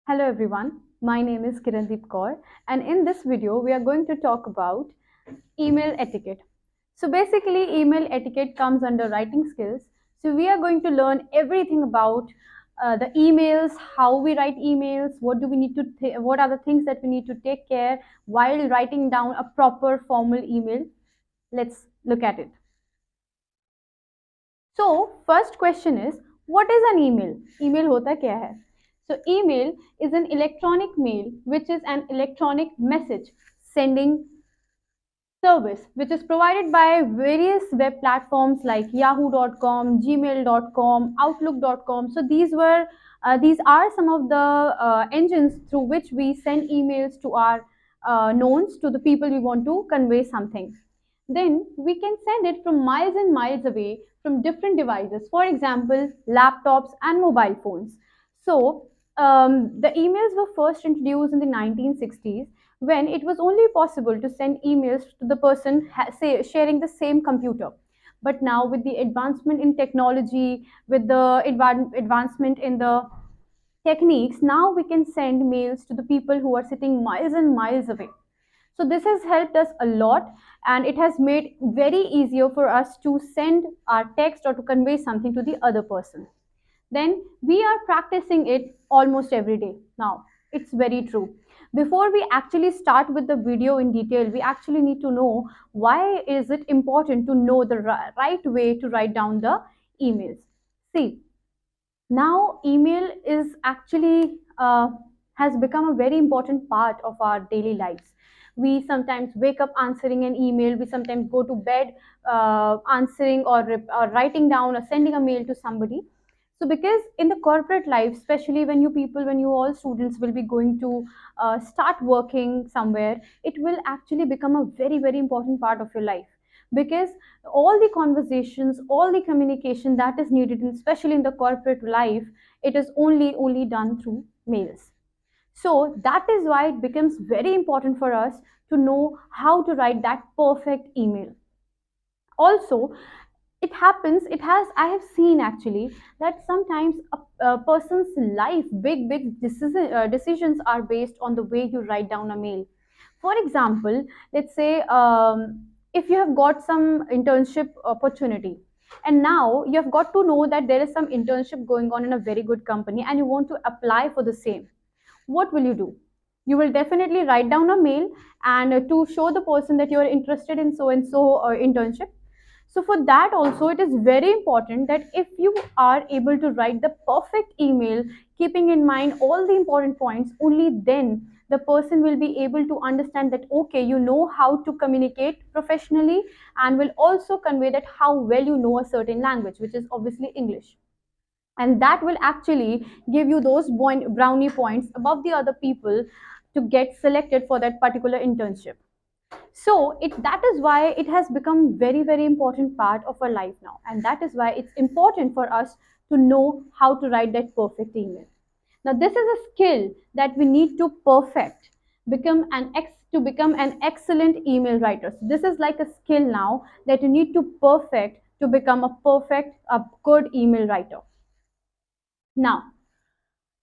Hello everyone, my name is Kirandeep Kaur, and in this video we are going to talk about email etiquette. So basically email etiquette comes under writing skills. So we are going to learn everything about the emails, how we write emails, what do we need to what are the things that we need to take care while writing down a proper formal email. Let's look at it. So first question is, what is an email? Email hota kya hai? So email is an electronic mail, which is an electronic message sending service which is provided by various web platforms like yahoo.com, gmail.com, outlook.com. So these are some of the engines through which we send emails to our knowns, to the people we want to convey something. Then we can send it from miles and miles away from different devices, for example laptops and mobile phones. So the emails were first introduced in the 1960s, when it was only possible to send emails to the person say, sharing the same computer. But now, with the advancement in technology, with the advancement in the techniques, now we can send mails to the people who are sitting miles and miles away. So this has helped us a lot, and it has made very easier for us to send our text or to convey something to the other person. Then we are practicing it almost every day now. It's very true. Before we actually start with the video in detail, we actually need to know why is it important to know the right way to write down the emails. See, now email is actually has become a very important part of our daily lives. We sometimes wake up answering an email, we sometimes go to bed answering or writing down or sending a mail to somebody. So because in the corporate life, especially when you all students will be going to start working somewhere, it will actually become a very important part of your life, because all the conversations, all the communication that is needed, especially in the corporate life, it is only done through mails. So that is why it becomes very important for us to know how to write that perfect email. Also, I have seen actually that sometimes a person's life, big decisions are based on the way you write down a mail. For example, let's say if you have got some internship opportunity, and now you have got to know that there is some internship going on in a very good company and you want to apply for the same. What will you do? You will definitely write down a mail and to show the person that you are interested in so and so internship. So for that also, it is very important that if you are able to write the perfect email, keeping in mind all the important points, only then the person will be able to understand that okay, you know how to communicate professionally, and will also convey that how well you know a certain language, which is obviously English. And that will actually give you those brownie points above the other people to get selected for that particular internship. So that is why it has become very important part of our life now, and that is why it's important for us to know how to write that perfect email. Now this is a skill that we need to perfect, to become an excellent email writer. So this is like a skill now that you need to perfect to become a good email writer. Now,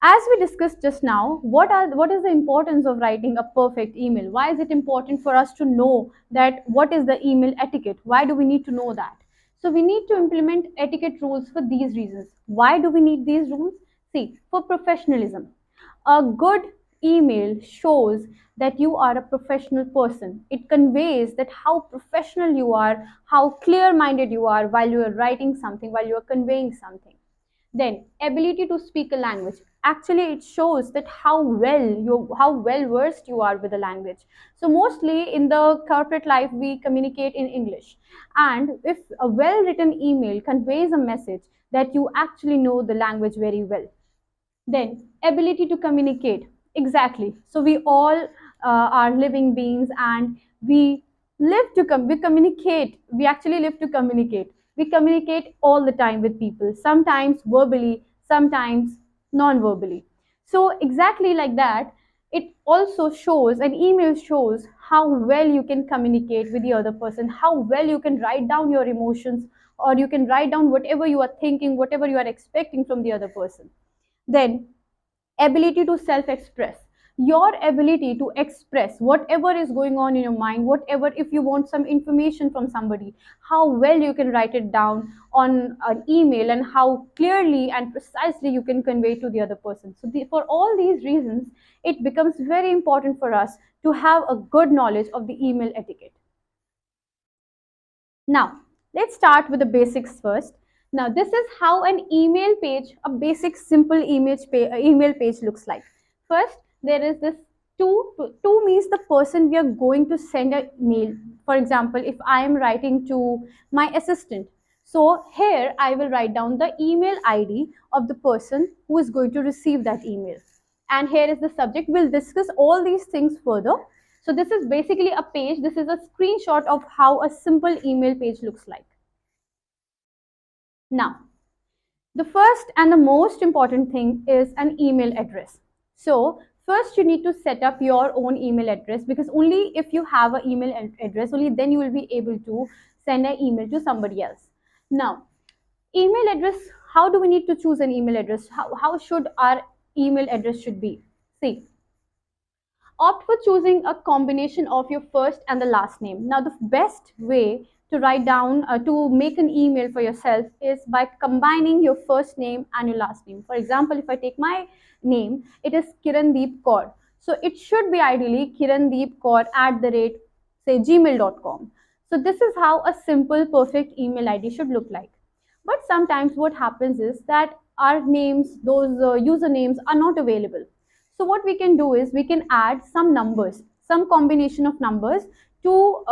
as we discussed just now, what is the importance of writing a perfect email? Why is it important for us to know that what is the email etiquette? Why do we need to know that? So we need to implement etiquette rules for these reasons. Why do we need these rules? See, for professionalism. A good email shows that you are a professional person. It conveys that how professional you are, how clear minded you are while you are writing something, while you are conveying something. Then ability to speak a language. Actually, it shows that how well versed you are with the language. So mostly in the corporate life, we communicate in English. And if a well written email conveys a message, that you actually know the language very well. Then ability to communicate. Exactly. So we all are living beings, and we communicate. We actually live to communicate. We communicate all the time with people, sometimes verbally, sometimes non-verbally. So exactly like that, it also shows, an email shows how well you can communicate with the other person, how well you can write down your emotions, or you can write down whatever you are thinking, whatever you are expecting from the other person. Then ability to self express, your ability to express whatever is going on in your mind, whatever, if you want some information from somebody, how well you can write it down on an email, and how clearly and precisely you can convey to the other person. So for all these reasons, it becomes very important for us to have a good knowledge of the email etiquette. Now, let's start with the basics first. Now, this is how an email page, a basic simple email page looks like. First, there is this two means the person we are going to send a mail. For example, if I am writing to my assistant, so here I will write down the email ID of the person who is going to receive that email. And here is the subject. We'll discuss all these things further. So this is basically a page. This is a screenshot of how a simple email page looks like. Now, the first and the most important thing is an email address. So first you need to set up your own email address, because only if you have an email address, only then you will be able to send an email to somebody else. Now, email address, how do we need to choose an email address? How should our email address should be? See, opt for choosing a combination of your first and the last name. Now, the best way to write down, to make an email for yourself is by combining your first name and your last name. For example, if I take my name, it is Kirandeep Kaur. So it should be ideally Kirandeep Kaur at the rate, say, gmail.com. So this is how a simple, perfect email ID should look like. But sometimes what happens is that our names, those usernames are not available. So what we can do is we can add some numbers, some combination of numbers to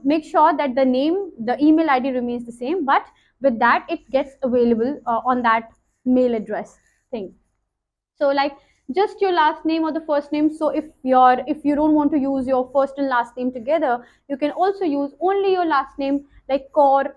make sure that the name, the email ID remains the same, but with that it gets available on that mail address thing. So like just your last name or the first name. So if you don't want to use your first and last name together, you can also use only your last name, like Kaur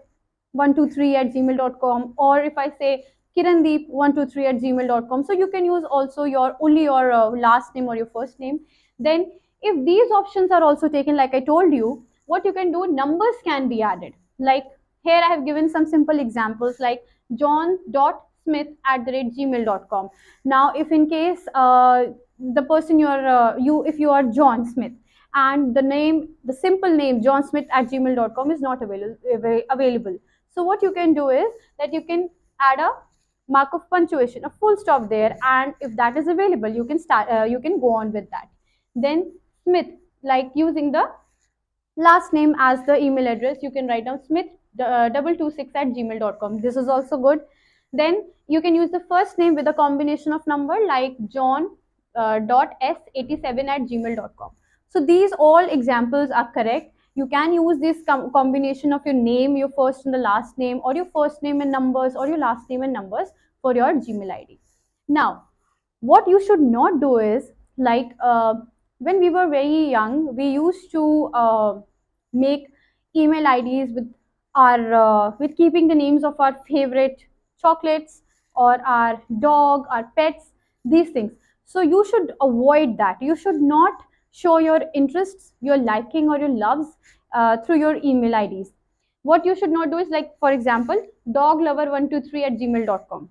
123 at gmail.com, or if I say Kirandeep 123 at gmail.com. So you can use also your only your last name or your first name. Then if these options are also taken, like I told you, what you can do, numbers can be added. Like here I have given some simple examples like john.smith at the rate gmail.com. Now, if in case the person if you are John Smith, and the name, the simple name John Smith at gmail.com is not available. So what you can do is that you can add a mark of punctuation, a full stop there, and if that is available, you can start. You can go on with that. Then Smith, like using the last name as the email address, you can write down Smith 226 at gmail.com. This is also good. Then you can use the first name with a combination of number like John dot s87 at gmail.com. So these all examples are correct. You can use this combination of your name, your first and the last name, or your first name and numbers, or your last name and numbers for your Gmail ID. Now, what you should not do is like when we were very young, we used to make email IDs with our with keeping the names of our favorite chocolates or our dog, our pets, these things. So you should avoid that. You should not show your interests, your liking or your loves through your email IDs. What you should not do is, like, for example, doglover123 at gmail.com.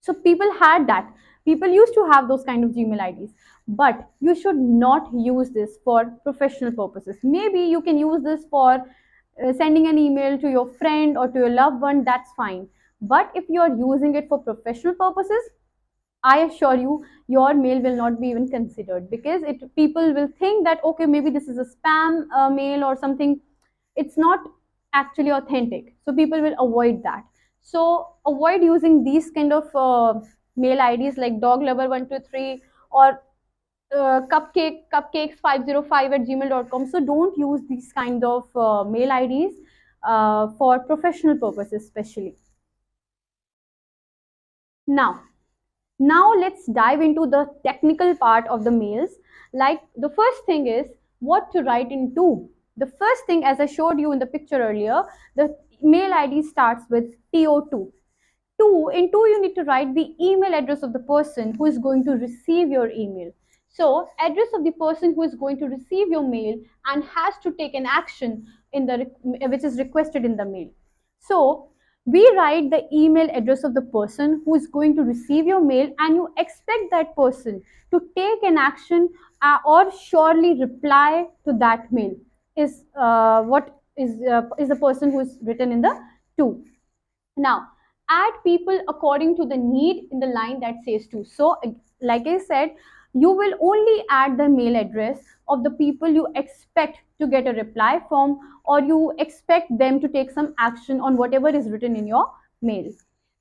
So people had that. People used to have those kind of Gmail IDs. But you should not use this for professional purposes. Maybe you can use this for sending an email to your friend or to your loved one, that's fine. But if you are using it for professional purposes, I assure you, your mail will not be even considered, because people will think that okay, maybe this is a spam mail or something. It's not actually authentic, so people will avoid that. So avoid using these kind of mail IDs like doglover123 or cupcakes505 at gmail.com. So don't use these kind of mail IDs for professional purposes especially. Now, now let's dive into the technical part of the mails. Like the first thing is what to write in to. The first thing, as I showed you in the picture earlier, the mail ID starts with TO2. In two, you need to write the email address of the person who is going to receive your email. So address of the person who is going to receive your mail and has to take an action in the which is requested in the mail. So We write the email address of the person who is going to receive your mail, and you expect that person to take an action or surely reply to that mail. Is what is the person who is written in the to. Now, add people according to the need in the line that says to. So, like I said, you will only add the mail address of the people you expect to get a reply from, or you expect them to take some action on whatever is written in your mail.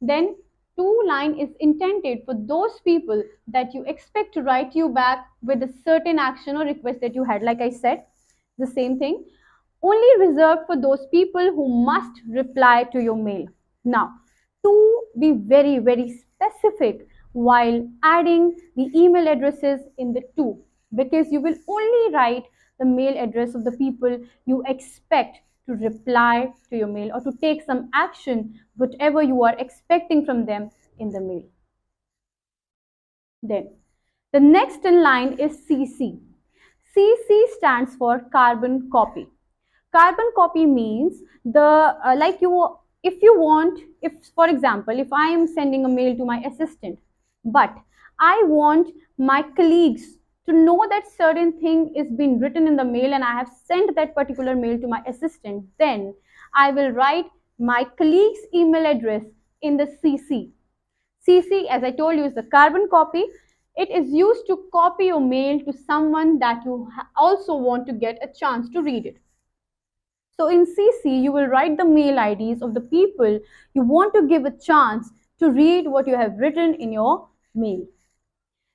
Then, to line is intended for those people that you expect to write you back with a certain action or request that you had. Like I said, the same thing, only reserved for those people who must reply to your mail. Now, to be very, very specific while adding the email addresses in the to, because you will only write the mail address of the people you expect to reply to your mail or to take some action, whatever you are expecting from them in the mail. Then, the next in line is CC. CC stands for carbon copy. Carbon copy means the like you, if you want, if for example, if I am sending a mail to my assistant, but I want my colleagues to know that certain thing is being written in the mail and I have sent that particular mail to my assistant, then I will write my colleague's email address in the CC. CC, as I told you, is the carbon copy. It is used to copy your mail to someone that you also want to get a chance to read it. So in CC, you will write the mail IDs of the people you want to give a chance to read what you have written in your mail.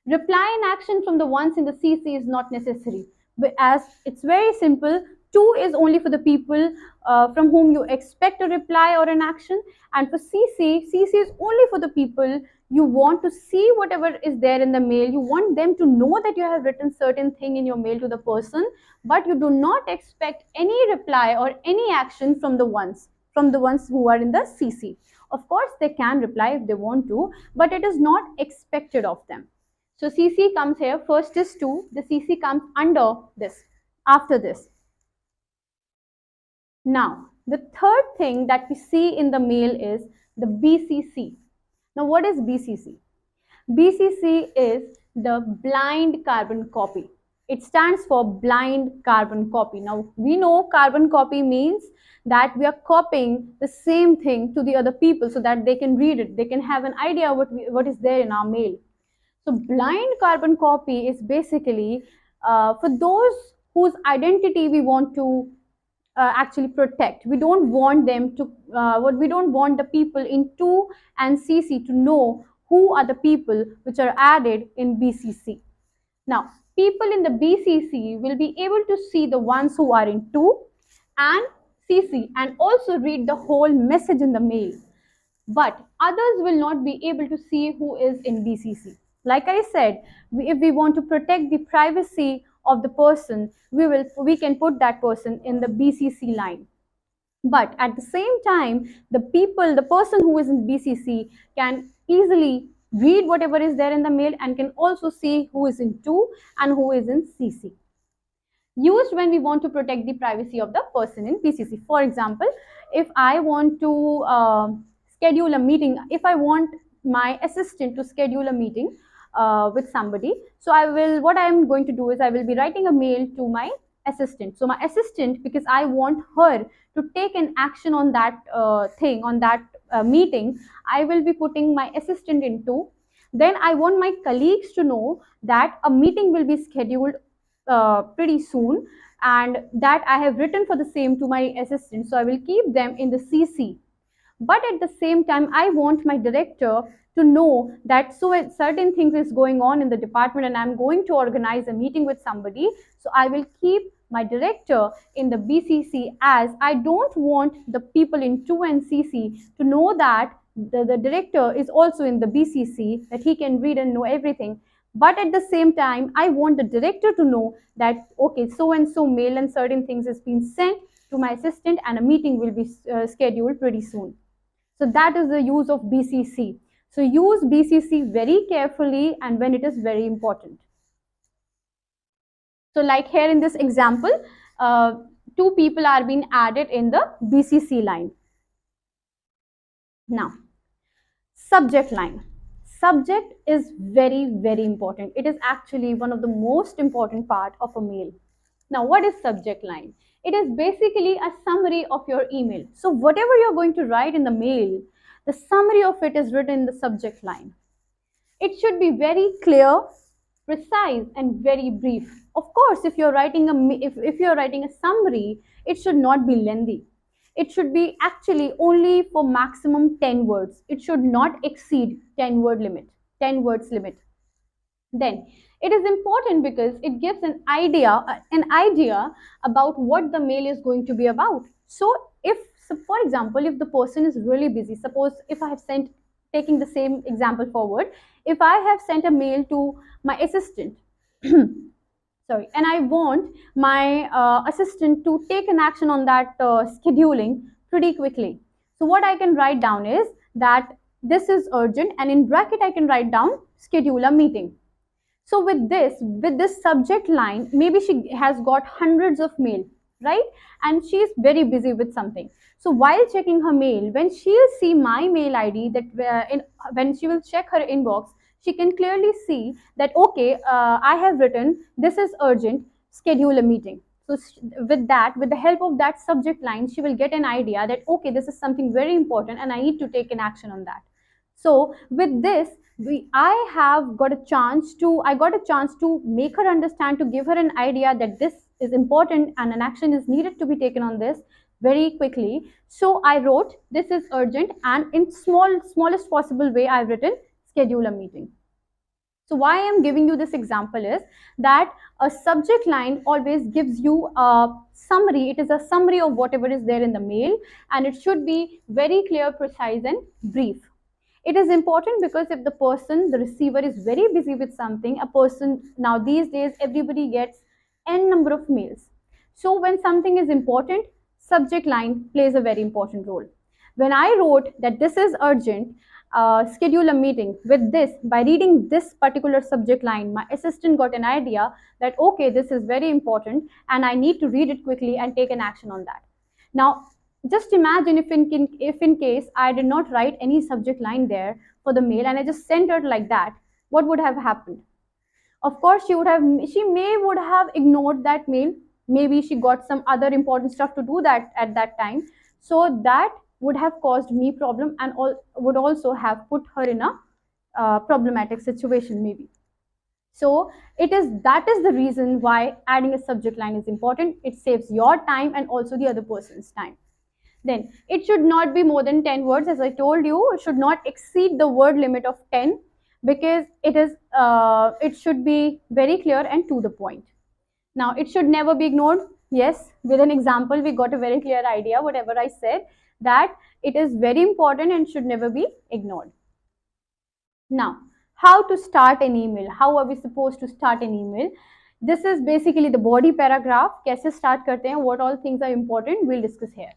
Reply and action from the ones in the CC is not necessary, but as it's very simple. To is only for the people from whom you expect a reply or an action, and for CC is only for the people you want to see whatever is there in the mail. You want them to know that you have written certain thing in your mail to the person, but you do not expect any reply or any action from the ones who are in the CC. Of course, they can reply if they want to, but it is not expected of them. So CC comes here, first is to, the CC comes under this, after this. Now, the third thing that we see in the mail is the BCC. Now, what is BCC? BCC is the blind carbon copy. It stands for blind carbon copy. Now, we know carbon copy means that we are copying the same thing to the other people so that they can read it, they can have an idea what is there in our mail. So blind carbon copy is basically for those whose identity we want to actually protect. We don't want them to, what we don't want the people in 2 and CC to know who are the people which are added in BCC. Now, people in the BCC will be able to see the ones who are in 2 and CC and also read the whole message in the mail, but others will not be able to see who is in BCC. Like I said, if we want to protect the privacy of the person, we can put that person in the BCC line. But at the same time, the person who is in BCC can easily read whatever is there in the mail and can also see who is in 2 and who is in CC. Used when we want to protect the privacy of the person in BCC. For example, if I want to schedule a meeting, if I want my assistant to schedule a meeting with somebody, so what I am going to do is I will be writing a mail to my assistant. So my assistant, because I want her to take an action on that thing, on that meeting, I will be putting my assistant into. Then I want my colleagues to know that a meeting will be scheduled pretty soon and that I have written for the same to my assistant. So I will keep them in the CC. But at the same time, I want my director to know that so certain things is going on in the department and I'm going to organize a meeting with somebody. So I will keep my director in the BCC, as I don't want the people in 2 and CC to know that the director is also in the BCC, that he can read and know everything. But at the same time, I want the director to know that, okay, so and so mail and certain things is being sent to my assistant and a meeting will be scheduled pretty soon. So that is the use of BCC. So use BCC very carefully and when it is very important. So like here in this example, 2 people are being added in the BCC line. Now, subject line. Subject is very, very important. It is actually one of the most important part of a mail. Now, what is subject line? It is basically a summary of your email. So whatever you're going to write in the mail, the summary of it is written in the subject line. It should be very clear, precise, and very brief. Of course, if you're writing a summary, it should not be lengthy. It should be actually only for maximum 10 words. It should not exceed 10 words limit. Then it is important because it gives an idea about what the mail is going to be about. So for example, if the person is really busy, suppose if I have sent, taking the same example forward, if I have sent a mail to my assistant sorry, and I want my assistant to take an action on that scheduling pretty quickly. So what I can write down is that this is urgent, and in bracket I can write down schedule a meeting. So with this subject line, maybe she has got hundreds of mail, right? And she is very busy with something. So while checking her mail, when she'll see my mail ID, when she will check her inbox, she can clearly see that okay, I have written this is urgent, schedule a meeting. So with the help of that subject line, she will get an idea that okay, this is something very important, and I need to take an action on that. So with this, I got a chance to make her understand, to give her an idea that this is important and an action is needed to be taken on this very quickly. So I wrote this is urgent, and in smallest possible way I've written schedule a meeting. So why I am giving you this example is that a subject line always gives you a summary. It is a summary of whatever is there in the mail, and it should be very clear, precise, and brief. It is important because if the receiver is very busy with something, a person, now these days everybody gets n number of mails. So when something is important, subject line plays a very important role. When I wrote that this is urgent, schedule a meeting, with this, by reading this particular subject line, my assistant got an idea that okay, this is very important and I need to read it quickly and take an action on that. Now, just imagine if in case I did not write any subject line there for the mail and I just sent it like that, what would have happened? Of course, she would have ignored that mail. Maybe she got some other important stuff to do that at that time. So that would have caused me problem, and would also have put her in a problematic situation maybe. So that is the reason why adding a subject line is important. It saves your time and also the other person's time. Then it should not be more than 10 words. As I told you, it should not exceed the word limit of 10, because it should be very clear and to the point. Now it should never be ignored. Yes, with an example we got a very clear idea whatever I said, that it is very important and should never be ignored. Now, how to start an email? How are we supposed to start an email? This is basically the body paragraph. कैसे start करते हैं? What all things are important? We'll discuss here.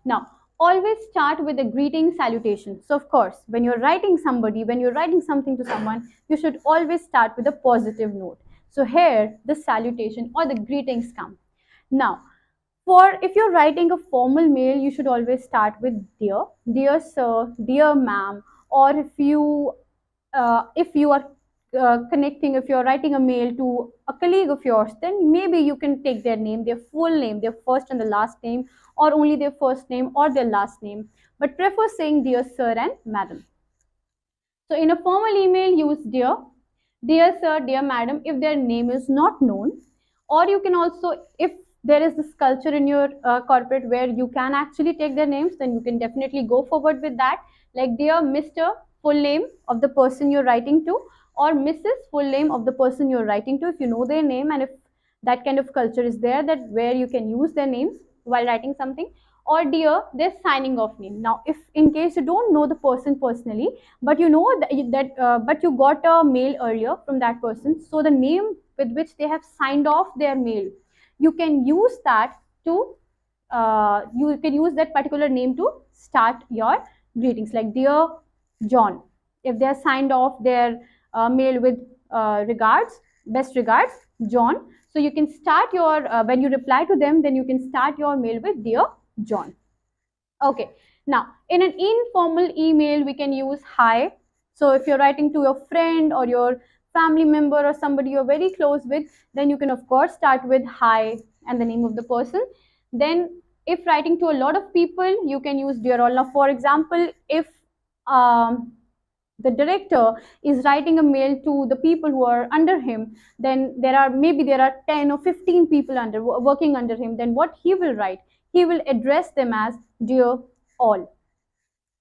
Now, always start with a greeting salutation. So, of course, when you're writing something to someone, you should always start with a positive note. So, here the salutation or the greetings come. Now, for if you're writing a formal mail, you should always start with dear sir, dear ma'am, or if you are connecting, if you're writing a mail to a colleague of yours, then maybe you can take their name, their full name, their first and the last name, or only their first name or their last name, but prefer saying dear sir and madam. So in a formal email, use dear sir, dear madam if their name is not known. Or you can also, if there is this culture in your corporate where you can actually take their names, then you can definitely go forward with that. Like dear Mr., full name of the person you're writing to, or Mrs., full name of the person you're writing to, if you know their name, and if that kind of culture is there, that where you can use their names while writing something. Or dear, their signing off name. Now if in case you don't know the person personally, but you know but you got a mail earlier from that person, so the name with which they have signed off their mail, you can use that to you can use that particular name to start your greetings, like dear John, if they are signed off their mail with regards, best regards, John. So you can start your when you reply to them, then you can start your mail with dear John. Okay. Now, in an informal email, we can use hi. So if you're writing to your friend or your family member or somebody you're very close with, then you can of course start with hi and the name of the person. Then if writing to a lot of people, you can use dear all. Now, for example, if the director is writing a mail to the people who are under him, then there are 10 or 15 people working under him. Then what he will write, he will address them as dear all.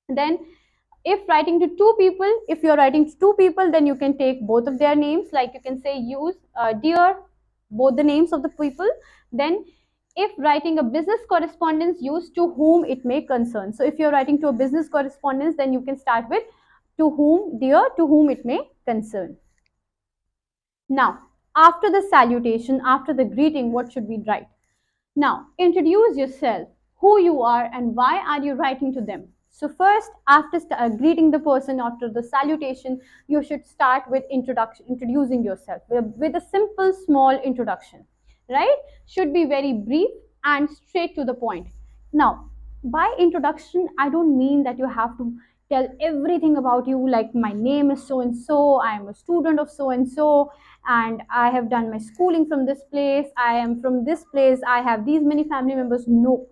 Then if writing to two people, if you're writing to two people, then you can take both of their names, like you can say use dear both the names of the people. Then if writing a business correspondence, use to whom it may concern. So if you're writing to a business correspondence, then you can start with to whom, dear, to whom it may concern. Now, after the salutation, after the greeting, what should we write? Now, introduce yourself, who you are and why are you writing to them. So first, after greeting the person, after the salutation, you should start with introduction, introducing yourself with a simple small introduction, right? Should be very brief and straight to the point. Now, by introduction, I don't mean that you have to tell everything about you, like my name is so and so, I am a student of so and so, and I have done my schooling from this place, I am from this place, I have these many family members. No,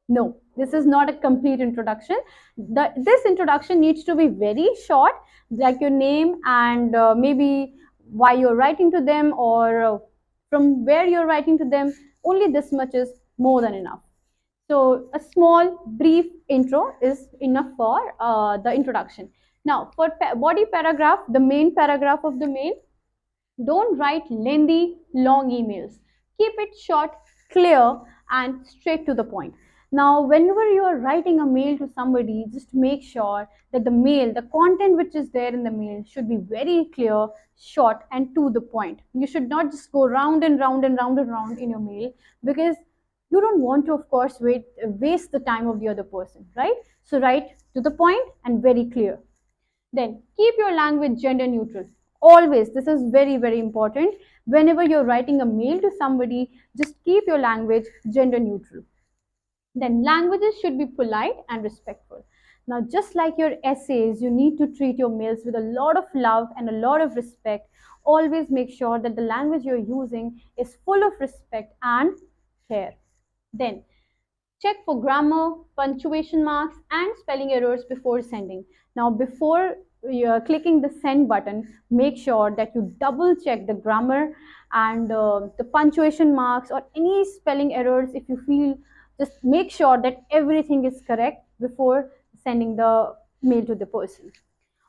no, this is not a complete introduction. This introduction needs to be very short, like your name and maybe why you're writing to them or from where you're writing to them. Only this much is more than enough. So a small brief intro is enough for the introduction. Now for body paragraph, the main paragraph of the mail, don't write lengthy, long emails. Keep it short, clear, and straight to the point. Now, whenever you are writing a mail to somebody, just make sure that the mail, the content which is there in the mail, should be very clear, short, and to the point. You should not just go round and round and round and round in your mail, because you don't want to, of course, waste the time of the other person, right? So, write to the point and very clear. Then keep your language gender neutral. Always, this is very, very important. Whenever you're writing a mail to somebody, just keep your language gender neutral. Then languages should be polite and respectful. Now, just like your essays, you need to treat your mails with a lot of love and a lot of respect. Always make sure that the language you're using is full of respect and care. Then check for grammar, punctuation marks, and spelling errors before sending. Now, before you're clicking the send button, make sure that you double check the grammar and the punctuation marks or any spelling errors. If you feel, just make sure that everything is correct before sending the mail to the person.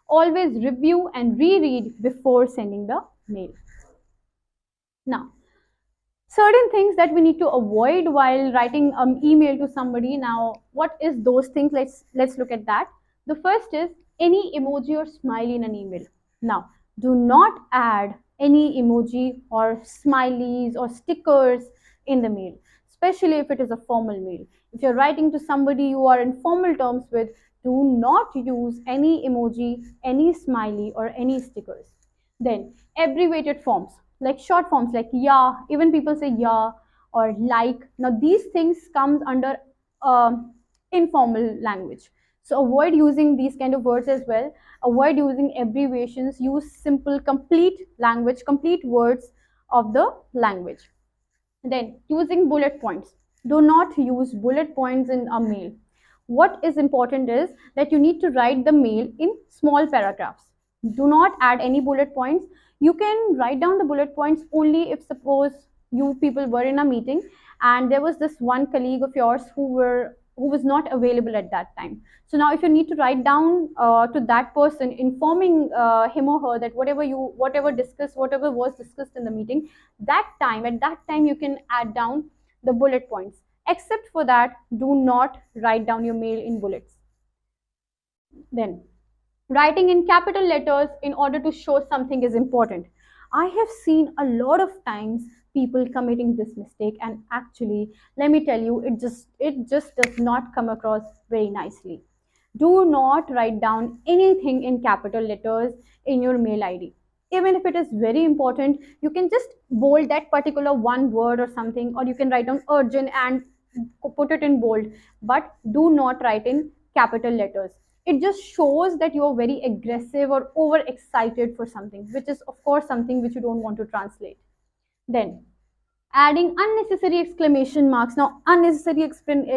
Always review and reread before sending the mail. Now, certain things that we need to avoid while writing an email to somebody. Now, what is those things? Let's look at that. The first is any emoji or smiley in an email. Now, do not add any emoji or smileys or stickers in the mail, especially if it is a formal mail. If you're writing to somebody you are in formal terms with, do not use any emoji, any smiley, or any stickers. Then abbreviated forms, like short forms like yeah, even people say yeah or like. Now these things comes under informal language, so avoid using these kind of words as well. Avoid using abbreviations, use simple complete language, complete words of the language. Then using bullet points, do not use bullet points in a mail. What is important is that you need to write the mail in small paragraphs. Do not add any bullet points. You can write down the bullet points only if suppose you people were in a meeting and there was this one colleague of yours who was not available at that time. So now if you need to write down to that person, informing him or her that whatever was discussed in the meeting, at that time you can add down the bullet points. Except for that, do not write down your mail in bullets. Then writing in capital letters in order to show something is important. I have seen a lot of times people committing this mistake, and actually let me tell you, it just does not come across very nicely. Do not write down anything in capital letters in your mail ID. Even if it is very important, you can just bold that particular one word or something, or you can write down urgent and put it in bold, but do not write in capital letters. It just shows that you are very aggressive or overexcited for something, which is of course something which you don't want to translate. Then adding unnecessary exclamation marks. Now unnecessary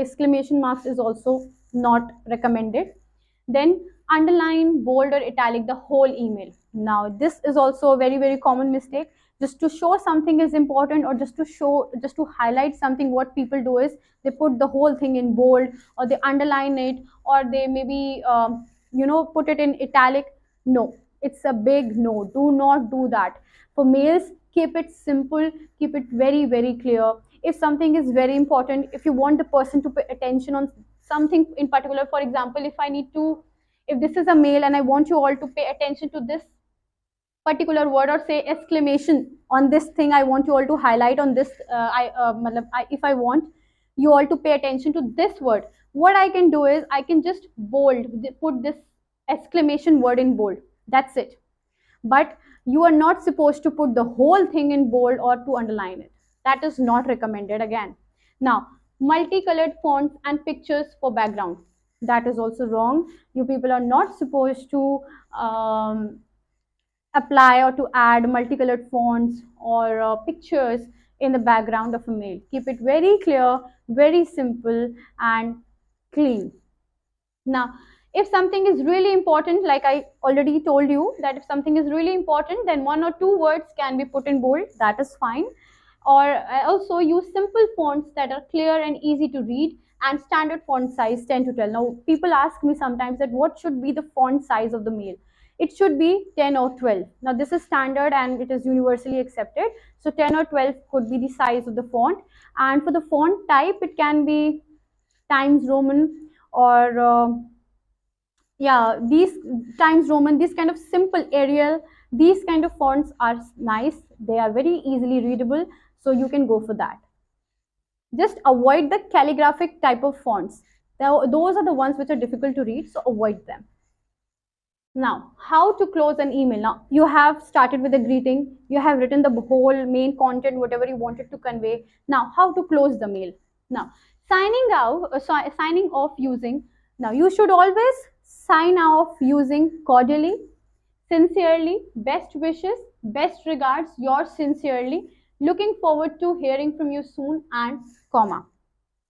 exclamation marks is also not recommended. Then underline, bold or italic the whole email. Now this is also a very common mistake. Just to show something is important, or just to highlight something, what people do is they put the whole thing in bold, or they underline it, or they maybe put it in italic. No, it's a big no. Do not do that. For males, keep it simple, keep it very clear. If something is very important, if you want the person to pay attention on something in particular, for example, if this is a mail and I want you all to pay attention to this particular word, or say exclamation on this thing, I want you all to highlight on this, if I want you all to pay attention to this word, what I can do is I can just put this exclamation word in bold. That's it. But you are not supposed to put the whole thing in bold or to underline it. That is not recommended again. Now, multicolored fonts and pictures for background. That is also wrong. You people are not supposed to apply or to add multicolored fonts or pictures in the background of a mail. Keep it very clear, very simple, and clean. Now, if something is really important, like I already told you, that if something is really important, then one or two words can be put in bold. That is fine. Or also use simple fonts that are clear and easy to read, and standard font size 10 to 12. Now, people ask me sometimes that what should be the font size of the mail. It should be 10 or 12. Now, this is standard and it is universally accepted. So, 10 or 12 could be the size of the font. And for the font type, it can be Times Roman, or yeah, these Times Roman, these kind of simple Arial, these kind of fonts are nice. They are very easily readable, so you can go for that. Just avoid the calligraphic type of fonts. Those are the ones which are difficult to read, so avoid them. Now, how to close an email. Now, you have started with a greeting, you have written the whole main content, whatever you wanted to convey. Now, how to close the mail. Now, signing off using, now you should always sign off using cordially, sincerely, best wishes, best regards, yours sincerely, looking forward to hearing from you soon, and comma.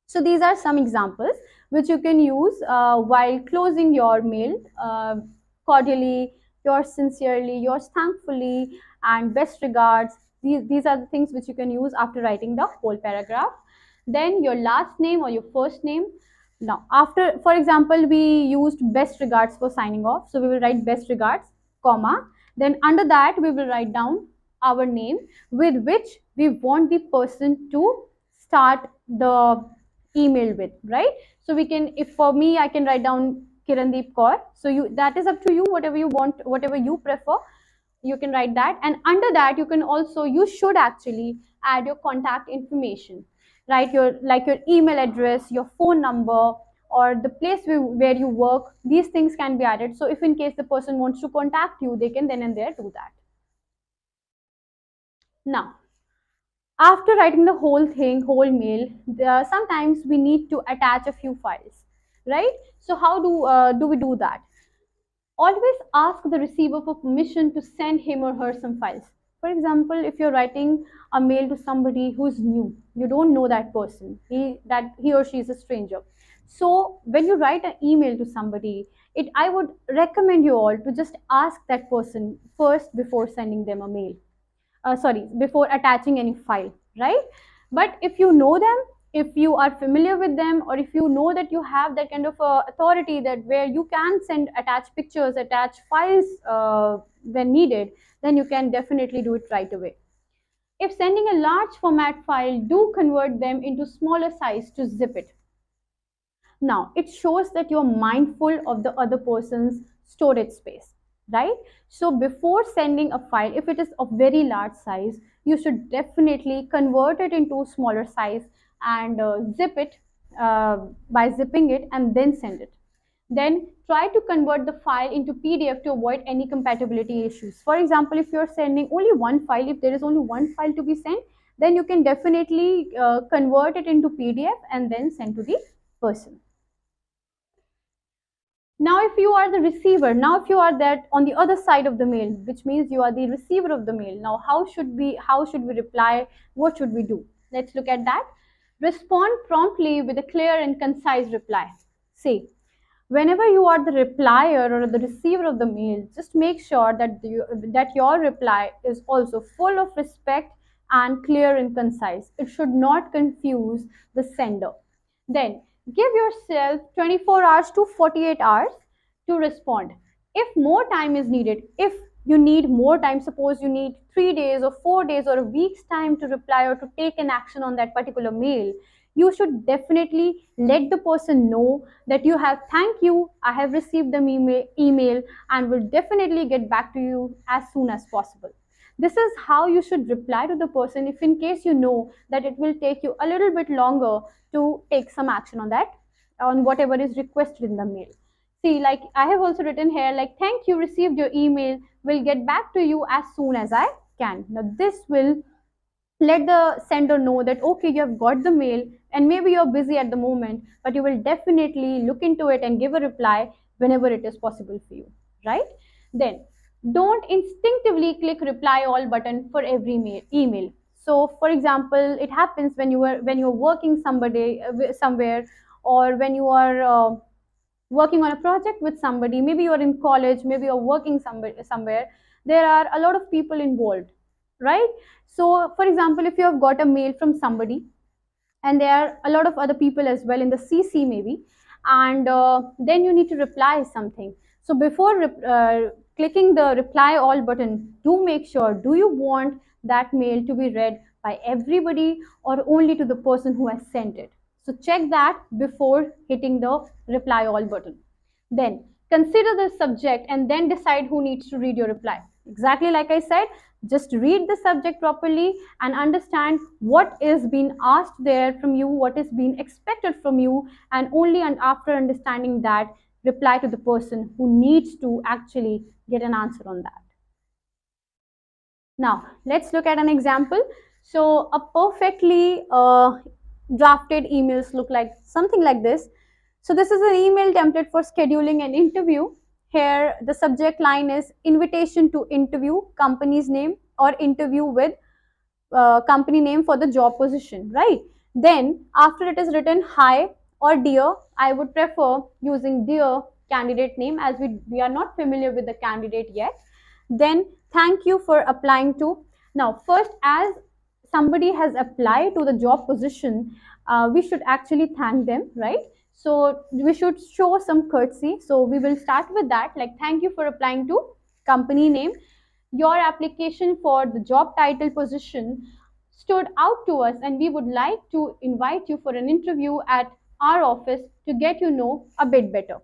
So these are some examples which you can use while closing your mail. Cordially, yours sincerely, yours thankfully, and best regards. These are the things which you can use after writing the whole paragraph. Then your last name or your first name. Now, after, for example, we used best regards for signing off. So we will write best regards, comma. Then under that, we will write down our name with which we want the person to start the email with, right? So we can, if for me, I can write down Kirandeep Kaur. So that is up to you, whatever you want, whatever you prefer, you can write that. And under that, you should actually add your contact information, right? Your email address, your phone number, or the place where you work. These things can be added. So if in case the person wants to contact you, they can then and there do that. Now, after writing the whole mail, sometimes we need to attach a few files, right? So how do we do that? Always ask the receiver for permission to send him or her some files. For example, if you're writing a mail to somebody who's new, you don't know that person, he or she is a stranger. So when you write an email to somebody, I would recommend you all to just ask that person first before sending them a mail. Sorry, before attaching any file, right? But if you know them, if you are familiar with them, or if you know that you have that kind of authority that where you can attach pictures, attach files when needed, then you can definitely do it right away. If sending a large format file, do convert them into smaller size to zip it. Now, it shows that you're mindful of the other person's storage space, right? So before sending a file, if it is of very large size, you should definitely convert it into smaller size and zip it by zipping it and then send it. Then try to convert the file into PDF to avoid any compatibility issues. For example, if you're sending only one file, if there is only one file to be sent, then you can definitely convert it into PDF and then send to the person. Now if you are the receiver, now if you are that on the other side of the mail, which means you are the receiver of the mail, now how should we reply? What should we do? Let's look at that. Respond promptly with a clear and concise reply. See, whenever you are the replier or the receiver of the mail, just make sure that your reply is also full of respect and clear and concise. It should not confuse the sender. Then give yourself 24 hours to 48 hours to respond. If more time is needed, if you need more time, suppose you need 3 days or 4 days or a week's time to reply or to take an action on that particular mail, you should definitely let the person know that you have, thank you, I have received the email and will definitely get back to you as soon as possible. This is how you should reply to the person if in case you know that it will take you a little bit longer to take some action on that, on whatever is requested in the mail. See, like I have also written here, like, thank you, received your email, will get back to you as soon as I can. Now this will let the sender know that okay, you have got the mail and maybe you're busy at the moment, but you will definitely look into it and give a reply whenever it is possible for you, right? Then don't instinctively click reply all button for every email. So for example, it happens when you're working somebody somewhere, or when you are working on a project with somebody, maybe you're in college, maybe you're working somewhere, there are a lot of people involved, right? So for example, if you have got a mail from somebody and there are a lot of other people as well in the CC maybe, and then you need to reply something. So before clicking the reply all button, do make sure, do you want that mail to be read by everybody or only to the person who has sent it? So check that before hitting the reply all button. Then consider the subject and then decide who needs to read your reply. Exactly like I said, just read the subject properly and understand what is being asked there from you, what is being expected from you, and only and after understanding that, reply to the person who needs to actually get an answer on that. Now, let's look at an example. So, a perfectly drafted emails look like something like this. So, this is an email template for scheduling an interview. Here, the subject line is invitation to interview, company's name, or interview with company name for the job position, right? Then, after it is written hi or dear, I would prefer using dear candidate name, as we are not familiar with the candidate yet. Then thank you for applying to. Now first, as somebody has applied to the job position, we should actually thank them, right? So we should show some courtesy, so we will start with that, like, thank you for applying to company name. Your application for the job title position stood out to us and we would like to invite you for an interview at our office to get you know a bit better.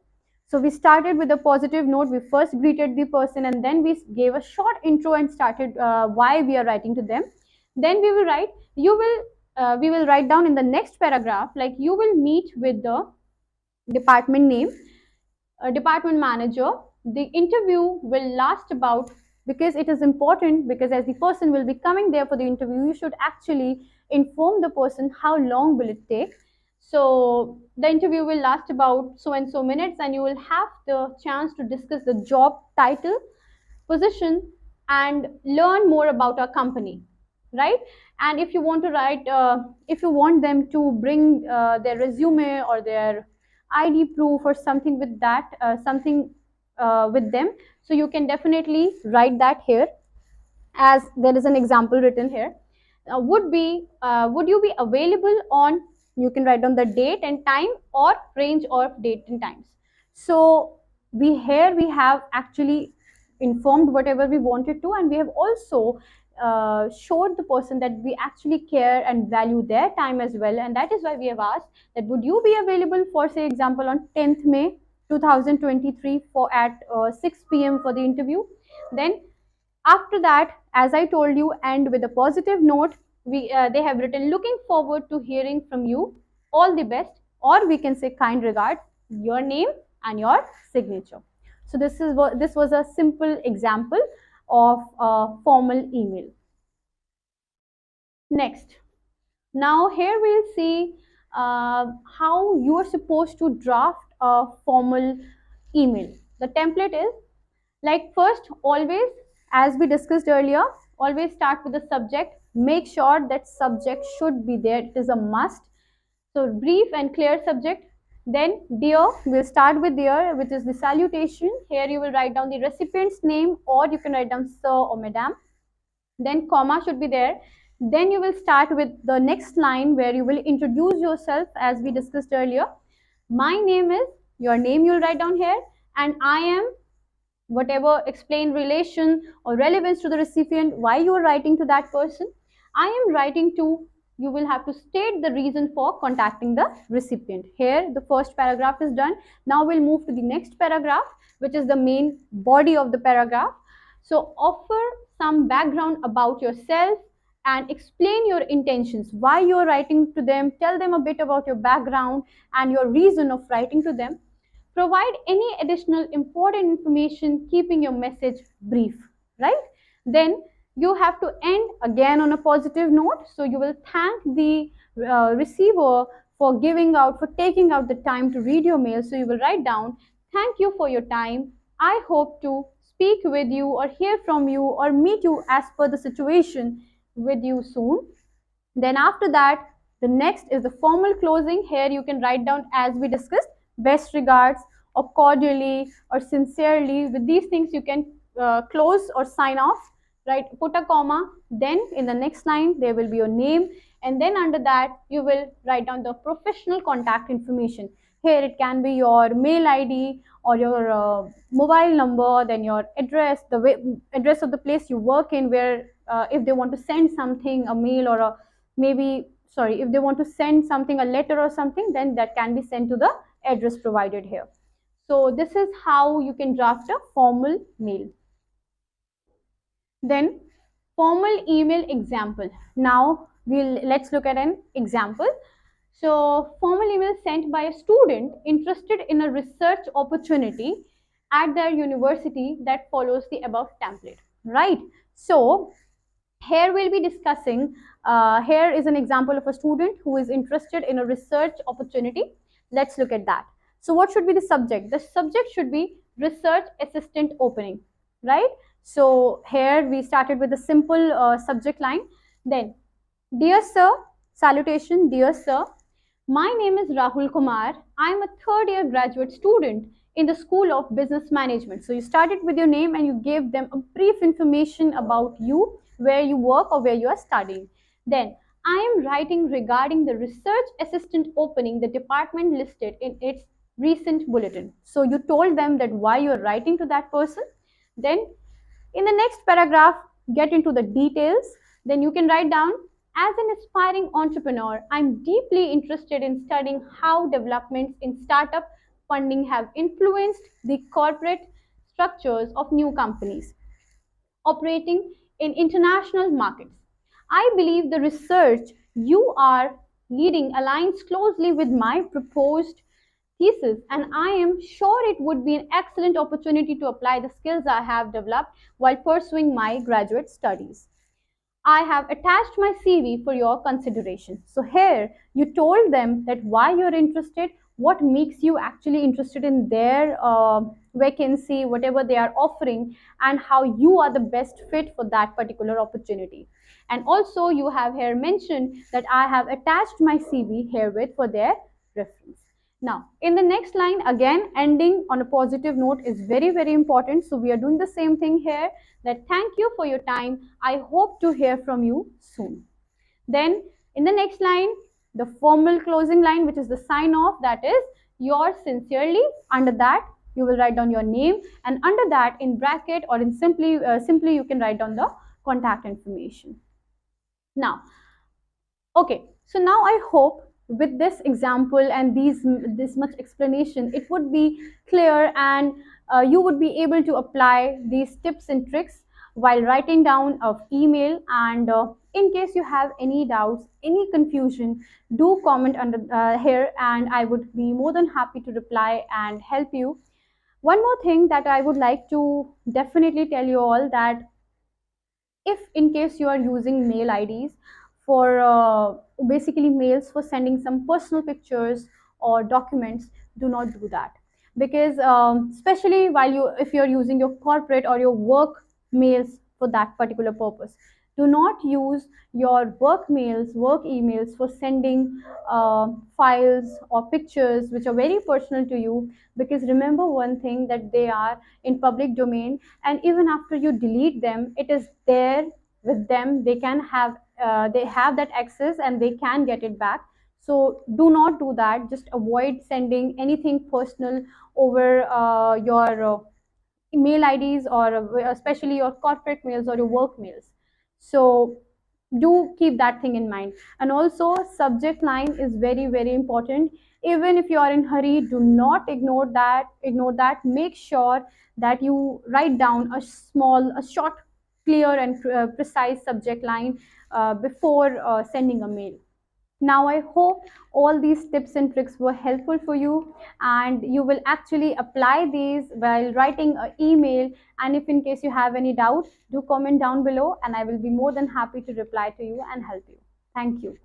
So we started with a positive note. We first greeted the person and then we gave a short intro and started why we are writing to them. Then we will write, we will write down in the next paragraph, like, you will meet with the department name, department manager. The interview will last about, because it is important, because as the person will be coming there for the interview, you should actually inform the person how long will it take. So the interview will last about so and so minutes and you will have the chance to discuss the job title, position, and learn more about our company, right? And if you want to write, if you want them to bring their resume or their ID proof or something with that, something with them, so you can definitely write that here, as there is an example written here. Would you be available on, you can write down the date and time or range of date and times. So we have actually informed whatever we wanted to, and we have also showed the person that we actually care and value their time as well, and that is why we have asked that would you be available for, say example, on 10th May 2023 for at 6 p.m. for the interview. Then after that, as I told you, end with a positive note. They have written, looking forward to hearing from you. All the best, or we can say kind regards, your name and your signature. So this was a simple example of a formal email. Next, now here we'll see how you are supposed to draft a formal email. The template is like first, always, as we discussed earlier, always start with the subject. Make sure that subject should be there. It is a must. So brief and clear subject. Then dear, we'll start with dear, which is the salutation. Here you will write down the recipient's name, or you can write down sir or madam. Then comma should be there. Then you will start with the next line where you will introduce yourself, as we discussed earlier. My name is, your name you'll write down here, and I am, whatever, explain relation or relevance to the recipient, why you are writing to that person. I am writing to, you will have to state the reason for contacting the recipient. Here the first paragraph is done. Now we'll move to the next paragraph, which is the main body of the paragraph. So offer some background about yourself and explain your intentions, why you're writing to them. Tell them a bit about your background and your reason of writing to them. Provide any additional important information, keeping your message brief, right? Then you have to end again on a positive note. So you will thank the receiver for giving out, for taking out the time to read your mail. So you will write down, thank you for your time. I hope to speak with you or hear from you or meet you as per the situation with you soon. Then after that, the next is the formal closing. Here you can write down, as we discussed, best regards or cordially or sincerely. With these things you can close or sign off, right? Put a comma. Then in the next line there will be your name, and then under that you will write down the professional contact information. Here it can be your mail ID or your mobile number, then your address, address of the place you work in, where if they want to send something, a mail or a, maybe, sorry, if they want to send something, a letter or something, then that can be sent to the address provided here. So this is how you can draft a formal mail. Then formal email example. Now let's look at an example. So formal email sent by a student interested in a research opportunity at their university that follows the above template, right? So here we'll be discussing, here is an example of a student who is interested in a research opportunity. Let's look at that. So what should be the subject? The subject should be research assistant opening, right? So here we started with a simple subject line. Then, dear sir, salutation, dear sir, my name is Rahul Kumar. I am a third year graduate student in the School of Business Management. So you started with your name and you gave them a brief information about you, where you work or where you are studying. Then, I am writing regarding the research assistant opening the department listed in its recent bulletin. So you told them that why you are writing to that person. Then in the next paragraph, get into the details. Then you can write down, as an aspiring entrepreneur, I'm deeply interested in studying how developments in startup funding have influenced the corporate structures of new companies operating in international markets. I believe the research you are leading aligns closely with my proposed thesis, and I am sure it would be an excellent opportunity to apply the skills I have developed while pursuing my graduate studies. I have attached my CV for your consideration. So here you told them that why you're interested, what makes you actually interested in their vacancy, whatever they are offering, and how you are the best fit for that particular opportunity. And also you have here mentioned that I have attached my CV herewith for their reference. Now, in the next line, again, ending on a positive note is very, very important. So we are doing the same thing here, that thank you for your time. I hope to hear from you soon. Then in the next line, the formal closing line, which is the sign off, that is yours sincerely. Under that, you will write down your name, and under that, in bracket or in simply you can write down the contact information. Now, okay, so now I hope with this example and this much explanation, it would be clear, and you would be able to apply these tips and tricks while writing down of email. And in case you have any doubts, any confusion, do comment under here, and I would be more than happy to reply and help you. One more thing that I would like to definitely tell you all, that if in case you are using mail IDs for basically mails for sending some personal pictures or documents, do not do that, because especially while you if you're using your corporate or your work mails for that particular purpose, do not use your work mails, work emails for sending files or pictures which are very personal to you, because remember one thing, that they are in public domain, and even after you delete them, it is there with them. They can have they have that access and they can get it back. So do not do that. Just avoid sending anything personal over your email IDs, or especially your corporate mails or your work mails. So do keep that thing in mind. And also, subject line is very, very important. Even if you are in hurry, do not ignore that. Ignore that. Make sure that you write down a short, clear, and precise subject line before sending a mail. Now, I hope all these tips and tricks were helpful for you, and you will actually apply these while writing an email. And if in case you have any doubt, do comment down below, and I will be more than happy to reply to you and help you. Thank you.